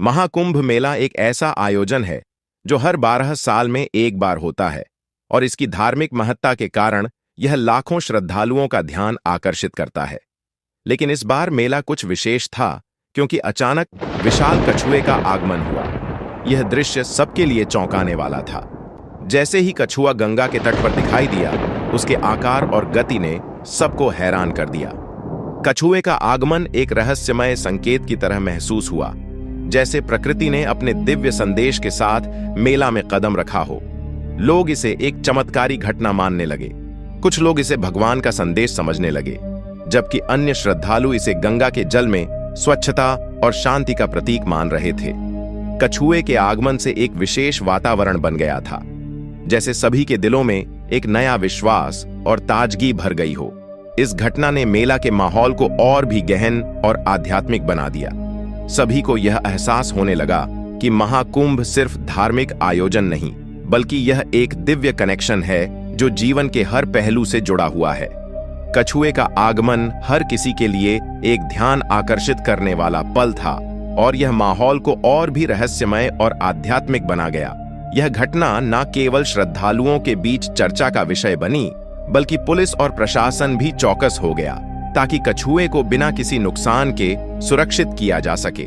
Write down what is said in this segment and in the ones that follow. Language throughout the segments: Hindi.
महाकुंभ मेला एक ऐसा आयोजन है जो हर 12 साल में एक बार होता है और इसकी धार्मिक महत्ता के कारण यह लाखों श्रद्धालुओं का ध्यान आकर्षित करता है। लेकिन इस बार मेला कुछ विशेष था क्योंकि अचानक विशाल कछुए का आगमन हुआ। यह दृश्य सबके लिए चौंकाने वाला था। जैसे ही कछुआ गंगा के तट पर दिखाई दिया, उसके आकार और गति ने सबको हैरान कर दिया। कछुए का आगमन एक रहस्यमय संकेत की तरह महसूस हुआ, जैसे प्रकृति ने अपने दिव्य संदेश के साथ मेला में कदम रखा हो। लोग इसे एक चमत्कारी घटना मानने लगे। कुछ लोग इसे भगवान का संदेश समझने लगे, जबकि अन्य श्रद्धालु इसे गंगा के जल में स्वच्छता और शांति का प्रतीक मान रहे थे। कछुए के आगमन से एक विशेष वातावरण बन गया था, जैसे सभी के दिलों में एक नया विश्वास और ताजगी भर गई हो। इस घटना ने मेला के माहौल को और भी गहन और आध्यात्मिक बना दिया। सभी को यह एहसास होने लगा कि महाकुंभ सिर्फ धार्मिक आयोजन नहीं, बल्कि यह एक दिव्य कनेक्शन है जो जीवन के हर पहलू से जुड़ा हुआ है। कछुए का आगमन हर किसी के लिए एक ध्यान आकर्षित करने वाला पल था और यह माहौल को और भी रहस्यमय और आध्यात्मिक बना गया। यह घटना न केवल श्रद्धालुओं के बीच चर्चा का विषय बनी, बल्कि पुलिस और प्रशासन भी चौकस हो गया ताकि कछुए को बिना किसी नुकसान के सुरक्षित किया जा सके।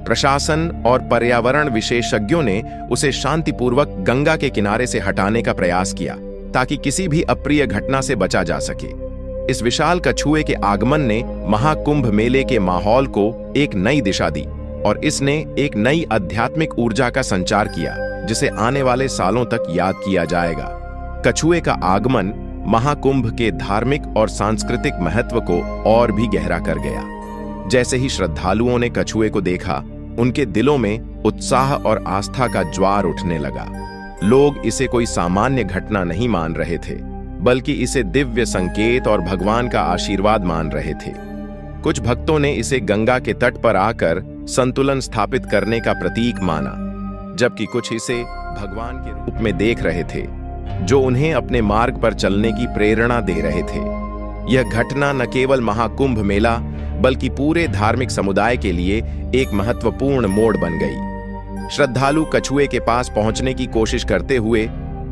प्रशासन और पर्यावरण विशेषज्ञों ने उसे शांतिपूर्वक गंगा के किनारे से हटाने का प्रयास किया ताकि किसी भी अप्रिय घटना से बचा जा सके। इस विशाल कछुए के आगमन ने महाकुंभ मेले के माहौल को एक नई दिशा दी और इसने एक नई आध्यात्मिक ऊर्जा का संचार किया, जिसे आने वाले सालों तक याद किया जाएगा। कछुए का आगमन महाकुंभ के धार्मिक और सांस्कृतिक महत्व को और भी गहरा कर गया। जैसे ही श्रद्धालुओं ने कछुए को देखा, उनके दिलों में उत्साह और आस्था का ज्वार उठने लगा। लोग इसे कोई सामान्य घटना नहीं मान रहे थे, बल्कि इसे दिव्य संकेत और भगवान का आशीर्वाद मान रहे थे। कुछ भक्तों ने इसे गंगा के तट पर आकर संतुलन स्थापित करने का प्रतीक माना, जबकि कुछ इसे भगवान के रूप में देख रहे थे, जो उन्हें अपने मार्ग पर चलने की प्रेरणा दे रहे थे। यह घटना न केवल महाकुंभ मेला, बल्कि पूरे धार्मिक समुदाय के लिए एक महत्वपूर्ण मोड़ बन गई। श्रद्धालु कछुए के पास पहुंचने की कोशिश करते हुए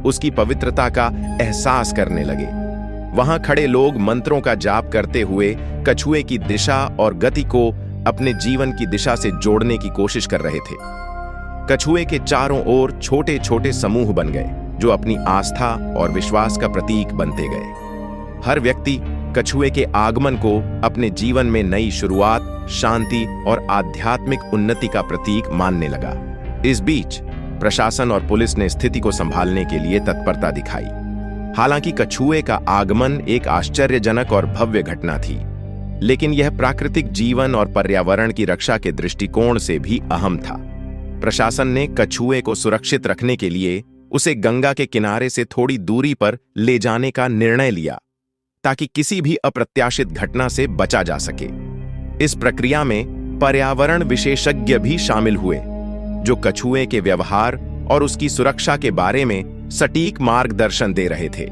उसकी पवित्रता का एहसास करने लगे। वहां खड़े लोग मंत्रों का जाप करते हुए कछुए की दिशा और गति को अपने जीवन की दिशा से जोड़ने की कोशिश कर रहे थे। कछुए के चारों ओर छोटे छोटे समूह बन गए, जो अपनी आस्था और विश्वास का प्रतीक बनते गए। हर व्यक्ति कछुए के आगमन को अपने जीवन में नई शुरुआत, शांति और आध्यात्मिक उन्नति का प्रतीक मानने लगा। इस बीच प्रशासन और पुलिस ने स्थिति को संभालने के लिए तत्परता दिखाई। हालांकि कछुए का आगमन एक आश्चर्यजनक और भव्य घटना थी, लेकिन यह प्राकृतिक जीवन और पर्यावरण की रक्षा के दृष्टिकोण से भी अहम था। प्रशासन ने कछुए को सुरक्षित रखने के लिए उसे गंगा के किनारे से थोड़ी दूरी पर ले जाने का निर्णय लिया, ताकि किसी भी अप्रत्याशित घटना से बचा जा सके। इस प्रक्रिया में पर्यावरण विशेषज्ञ भी शामिल हुए, जो कछुए के व्यवहार और उसकी सुरक्षा के बारे में सटीक मार्गदर्शन दे रहे थे।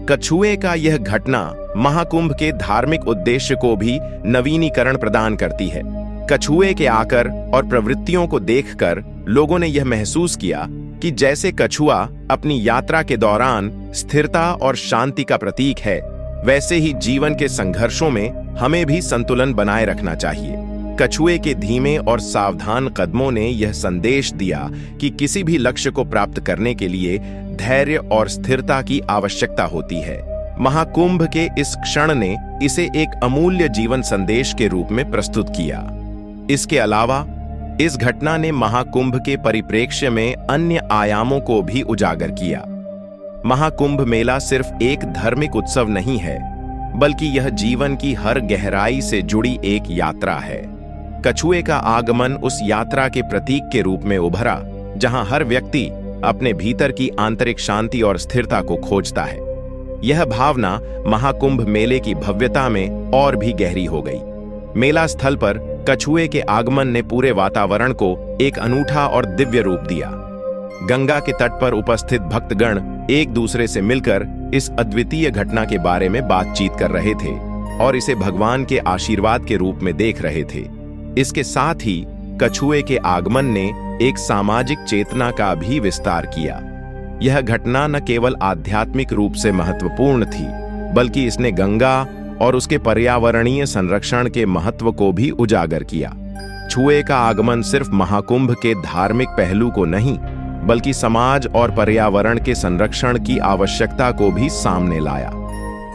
कछुए का यह घटना महाकुंभ के धार्मिक उद्देश्य को भी नवीनीकरण प्रदान करती है। कछुए के आकार और प्रवृत्तियों को देखकर लोगों ने यह महसूस किया कि जैसे कछुआ अपनी यात्रा के दौरान स्थिरता और शांति का प्रतीक है, वैसे ही जीवन के संघर्षों में हमें भी संतुलन बनाए रखना चाहिए। कछुए के धीमे और सावधान कदमों ने यह संदेश दिया कि किसी भी लक्ष्य को प्राप्त करने के लिए धैर्य और स्थिरता की आवश्यकता होती है। महाकुंभ के इस क्षण ने इसे एक अमूल्य जीवन संदेश के रूप में प्रस्तुत किया। इसके अलावा इस घटना ने महाकुंभ के परिप्रेक्ष्य में अन्य आयामों को भी उजागर किया। महाकुंभ मेला सिर्फ एक धार्मिक उत्सव नहीं है, बल्कि यह जीवन की हर गहराई से जुड़ी एक यात्रा है। कछुए का आगमन उस यात्रा के प्रतीक के रूप में उभरा, जहां हर व्यक्ति अपने भीतर की आंतरिक शांति और स्थिरता को खोजता है। यह भावना महाकुंभ मेले की भव्यता में और भी गहरी हो गई। मेला स्थल पर कछुए के आगमन ने पूरे वातावरण को एक अनूठा और दिव्य रूप दिया। गंगा के तट पर उपस्थित भक्तगण एक दूसरे से मिलकर इस अद्वितीय घटना के बारे में बातचीत कर रहे थे और इसे भगवान के आशीर्वाद के रूप में देख रहे थे। इसके साथ ही कछुए के आगमन ने एक सामाजिक चेतना का भी विस्तार किया। यह घटना न केवल आध्यात्मिक रूप से महत्वपूर्ण थी, बल्कि इसने गंगा और उसके पर्यावरणीय संरक्षण के महत्व को भी उजागर किया। छुए का आगमन सिर्फ महाकुंभ के धार्मिक पहलू को नहीं, बल्कि समाज और पर्यावरण के संरक्षण की आवश्यकता को भी सामने लाया।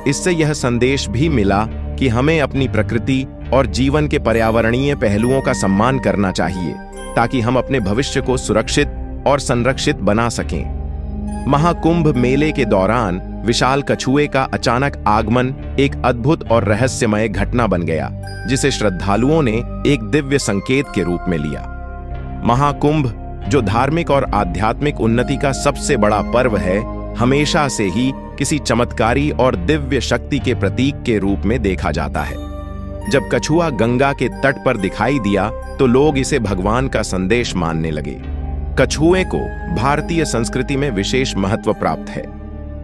इससे यह संदेश भी मिला कि हमें अपनी प्रकृति और जीवन के पर्यावरणीय पहलुओं का सम्मान करना चाहिए, ताकि हम अपने भविष्य को सुरक्षित और संरक्षित बना सकें। महाकुंभ मेले के दौरान विशाल कछुए का अचानक आगमन एक अद्भुत और रहस्यमय घटना बन गया, जिसे श्रद्धालुओं ने एक दिव्य संकेत के रूप में लिया। महाकुंभ, जो धार्मिक और आध्यात्मिक उन्नति का सबसे बड़ा पर्व है, हमेशा से ही किसी चमत्कारी और दिव्य शक्ति के प्रतीक के रूप में देखा जाता है। जब कछुआ गंगा के तट पर दिखाई दिया तो लोग इसे भगवान का संदेश मानने लगे। कछुए को भारतीय संस्कृति में विशेष महत्व प्राप्त है।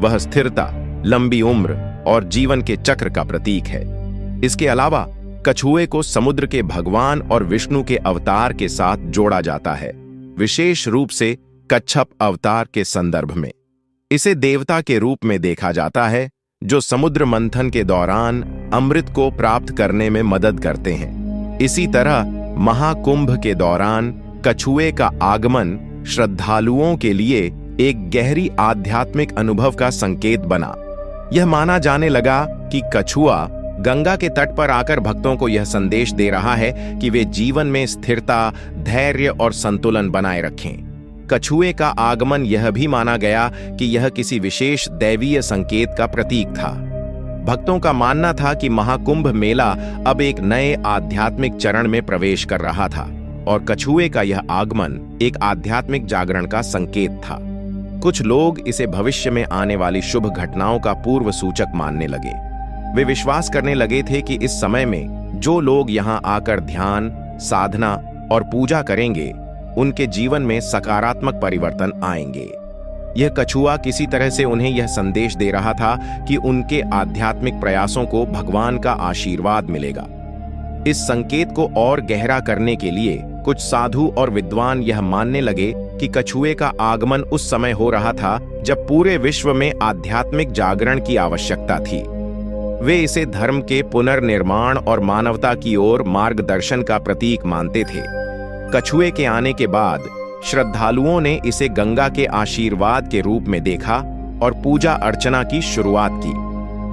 वह स्थिरता, लंबी उम्र और जीवन के चक्र का प्रतीक है। इसके अलावा कछुए को समुद्र के भगवान और विष्णु के अवतार के साथ जोड़ा जाता है, विशेष रूप से कच्छप अवतार के संदर्भ में। इसे देवता के रूप में देखा जाता है, जो समुद्र मंथन के दौरान अमृत को प्राप्त करने में मदद करते हैं। इसी तरह महाकुंभ के दौरान कछुए का आगमन श्रद्धालुओं के लिए एक गहरी आध्यात्मिक अनुभव का संकेत बना। यह माना जाने लगा कि कछुआ गंगा के तट पर आकर भक्तों को यह संदेश दे रहा है कि वे जीवन में स्थिरता, धैर्य और संतुलन बनाए रखें। कछुए का आगमन यह भी माना गया कि यह किसी विशेष दैवीय संकेत का प्रतीक था। भक्तों का मानना था कि महाकुंभ मेला अब एक नए आध्यात्मिक चरण में प्रवेश कर रहा था और कछुए का यह आगमन एक आध्यात्मिक जागरण का संकेत था। कुछ लोग इसे भविष्य में आने वाली शुभ घटनाओं का पूर्व सूचक मानने लगे। वे विश्वास करने लगे थे कि इस समय में जो लोग यहाँ आकर ध्यान, साधना और पूजा करेंगे, उनके जीवन में सकारात्मक परिवर्तन आएंगे। यह कछुआ किसी तरह से उन्हें यह संदेश दे रहा था कि उनके आध्यात्मिक प्रयासों को भगवान का आशीर्वाद मिलेगा। इस संकेत को और गहरा करने के लिए कुछ साधु और विद्वान यह मानने लगे कि कछुए का आगमन उस समय हो रहा था जब पूरे विश्व में आध्यात्मिक जागरण की आवश्यकता थी। वे इसे धर्म के पुनर्निर्माण और मानवता की ओर मार्गदर्शन का प्रतीक मानते थे। कछुए के आने के बाद श्रद्धालुओं ने इसे गंगा के आशीर्वाद के रूप में देखा और पूजा अर्चना की शुरुआत की।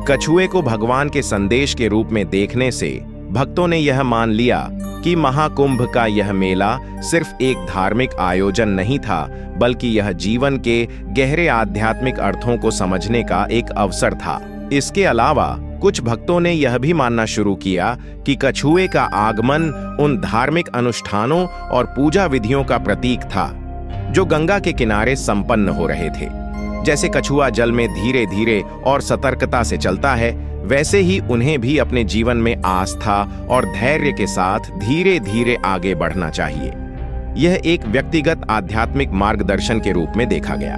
कछुए को भगवान के संदेश के रूप में देखने से भक्तों ने यह मान लिया कि महाकुंभ का यह मेला सिर्फ एक धार्मिक आयोजन नहीं था, बल्कि यह जीवन के गहरे आध्यात्मिक अर्थों को समझने का एक अवसर था। इसके अलावा कुछ भक्तों ने यह भी मानना शुरू किया कि कछुए का आगमन उन धार्मिक अनुष्ठानों और पूजा विधियों का प्रतीक था जो गंगा के किनारे संपन्न हो रहे थे। जैसे कछुआ जल में धीरे धीरे और सतर्कता से चलता है, वैसे ही उन्हें भी अपने जीवन में आस्था और धैर्य के साथ धीरे धीरे आगे बढ़ना चाहिए। यह एक व्यक्तिगत आध्यात्मिक मार्गदर्शन के रूप में देखा गया।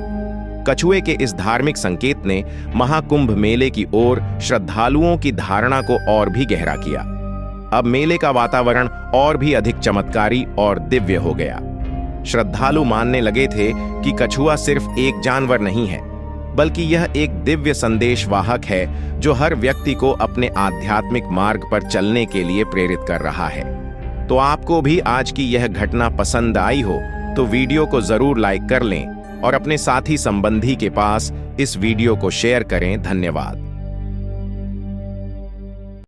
कछुए के इस धार्मिक संकेत ने महाकुंभ मेले की ओर श्रद्धालुओं की धारणा को और भी गहरा किया। अब मेले का वातावरण और भी अधिक चमत्कारी और दिव्य हो गया। श्रद्धालु मानने लगे थे कि कछुआ सिर्फ एक जानवर नहीं है, बल्कि यह एक दिव्य संदेशवाहक है जो हर व्यक्ति को अपने आध्यात्मिक मार्ग पर चलने के लिए प्रेरित कर रहा है। तो आपको भी आज की यह घटना पसंद आई हो तो वीडियो को जरूर लाइक कर लें और अपने साथी संबंधी के पास इस वीडियो को शेयर करें। धन्यवाद।